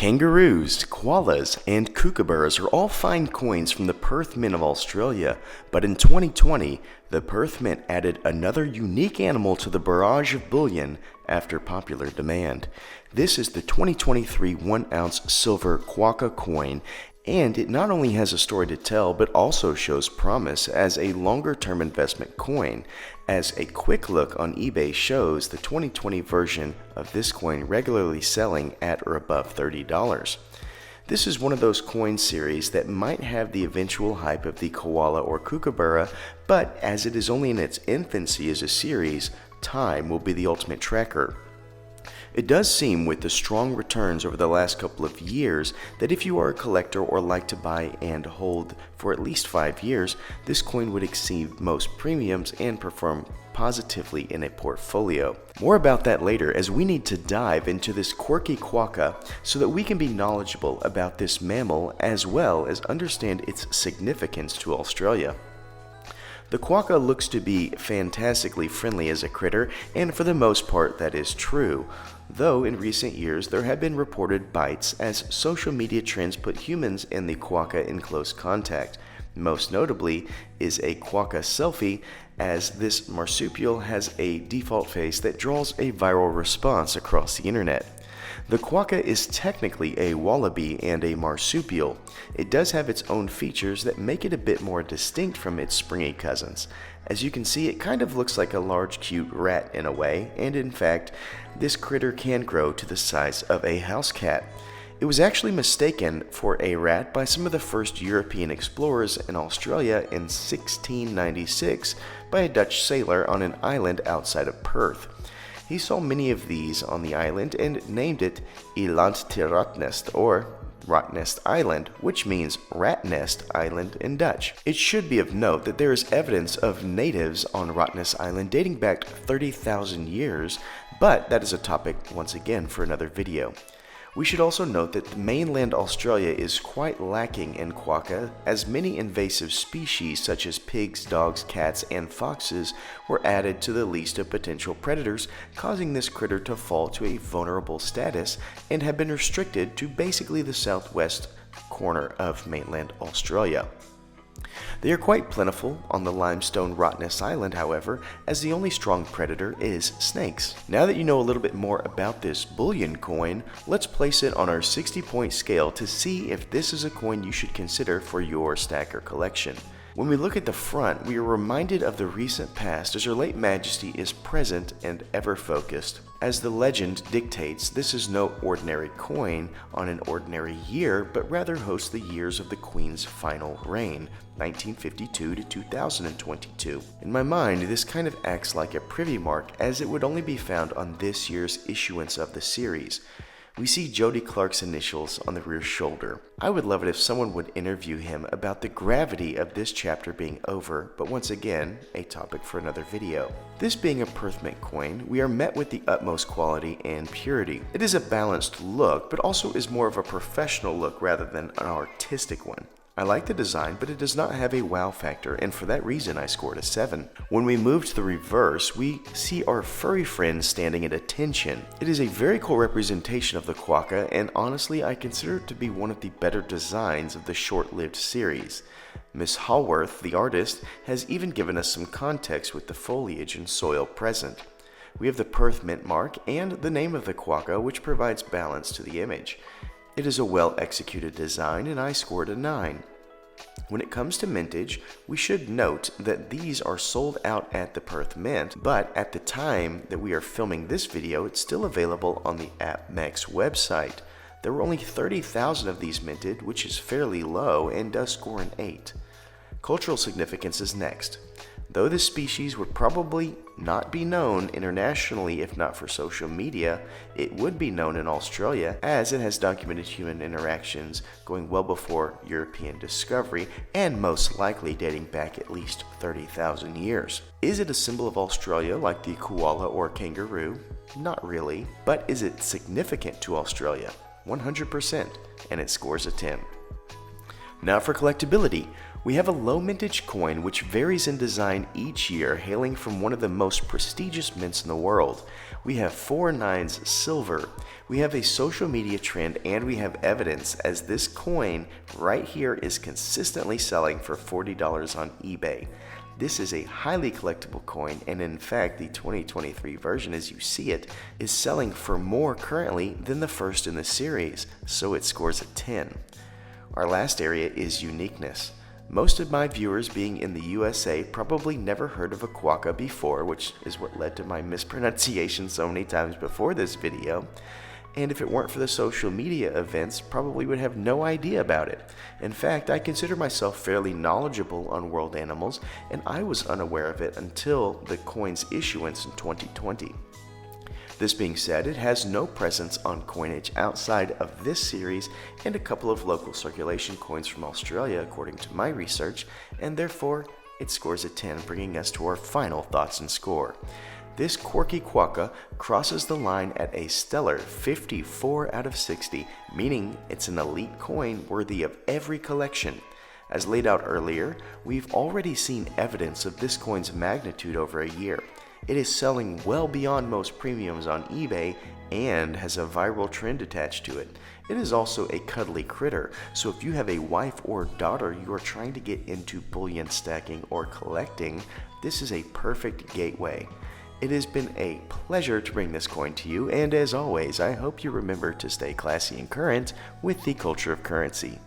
Kangaroos, koalas, and kookaburras are all fine coins from the Perth Mint of Australia, but in 2020, the Perth Mint added another unique animal to the barrage of bullion after popular demand. This is the 2023 1-ounce silver quokka coin, and it not only has a story to tell, but also shows promise as a longer-term investment coin, as a quick look on eBay shows the 2020 version of this coin regularly selling at or above $30. This is one of those coin series that might have the eventual hype of the koala or kookaburra, but as it is only in its infancy as a series, time will be the ultimate tracker. It does seem, with the strong returns over the last couple of years, that if you are a collector or like to buy and hold for at least 5 years, this coin would exceed most premiums and perform positively in a portfolio. More about that later, as we need to dive into this quirky quokka so that we can be knowledgeable about this mammal as well as understand its significance to Australia. The quokka looks to be fantastically friendly as a critter, and for the most part that is true, though in recent years there have been reported bites as social media trends put humans and the quokka in close contact. Most notably is a quokka selfie, as this marsupial has a default face that draws a viral response across the internet. The quokka is technically a wallaby and a marsupial. It does have its own features that make it a bit more distinct from its springy cousins. As you can see, it kind of looks like a large cute rat in a way, and in fact, this critter can grow to the size of a house cat. It was actually mistaken for a rat by some of the first European explorers in Australia in 1696 by a Dutch sailor on an island outside of Perth. He saw many of these on the island and named it Eiland te Ratnest, or Rottnest Island, which means rat nest island in Dutch. It should be of note that there is evidence of natives on Rottnest Island dating back 30,000 years, but that is a topic once again for another video. We should also note that mainland Australia is quite lacking in quokka, as many invasive species such as pigs, dogs, cats, and foxes were added to the list of potential predators, causing this critter to fall to a vulnerable status and have been restricted to basically the southwest corner of mainland Australia. They are quite plentiful on the limestone Rottnest Island, however, as the only strong predator is snakes. Now that you know a little bit more about this bullion coin, let's place it on our 60-point scale to see if this is a coin you should consider for your stacker collection. When we look at the front, we are reminded of the recent past as Her late Majesty is present and ever focused. As the legend dictates, this is no ordinary coin on an ordinary year, but rather hosts the years of the Queen's final reign, 1952 to 2022. In my mind, this kind of acts like a privy mark, as it would only be found on this year's issuance of the series. We see Jody Clark's initials on the rear shoulder. I would love it if someone would interview him about the gravity of this chapter being over, but once again, a topic for another video. This being a Perth Mint coin, we are met with the utmost quality and purity. It is a balanced look, but also is more of a professional look rather than an artistic one. I like the design, but it does not have a wow factor, and for that reason I scored a 7. When we move to the reverse, we see our furry friend standing at attention. It is a very cool representation of the quokka, and honestly I consider it to be one of the better designs of the short-lived series. Miss Hallworth, the artist, has even given us some context with the foliage and soil present. We have the Perth Mint mark and the name of the quokka, which provides balance to the image. It is a well-executed design, and I scored a 9. When it comes to mintage, we should note that these are sold out at the Perth Mint, but at the time that we are filming this video, it's still available on the APMEX website. There were only 30,000 of these minted, which is fairly low and does score an 8. Cultural significance is next. Though this species would probably not be known internationally if not for social media, it would be known in Australia, as it has documented human interactions going well before European discovery and most likely dating back at least 30,000 years. Is it a symbol of Australia like the koala or kangaroo? Not really, but is it significant to Australia? 100%, and it scores a 10. Now for collectability. We have a low mintage coin which varies in design each year, hailing from one of the most prestigious mints in the world. We have 4 nines silver. We have a social media trend and we have evidence, as this coin right here is consistently selling for $40 on eBay. This is a highly collectible coin, and in fact the 2023 version as you see it is selling for more currently than the first in the series, so it scores a 10. Our last area is uniqueness. Most of my viewers being in the USA probably never heard of a quokka before, which is what led to my mispronunciation so many times before this video. And if it weren't for the social media events, probably would have no idea about it. In fact, I consider myself fairly knowledgeable on world animals, and I was unaware of it until the coin's issuance in 2020. This being said, it has no presence on coinage outside of this series and a couple of local circulation coins from Australia according to my research, and therefore it scores a 10, bringing us to our final thoughts and score. This quirky quokka crosses the line at a stellar 54 out of 60, meaning it's an elite coin worthy of every collection. As laid out earlier, we've already seen evidence of this coin's magnitude over a year. It is selling well beyond most premiums on eBay and has a viral trend attached to it. It is also a cuddly critter, so if you have a wife or daughter you are trying to get into bullion stacking or collecting, this is a perfect gateway. It has been a pleasure to bring this coin to you, and as always, I hope you remember to stay classy and current with the culture of currency.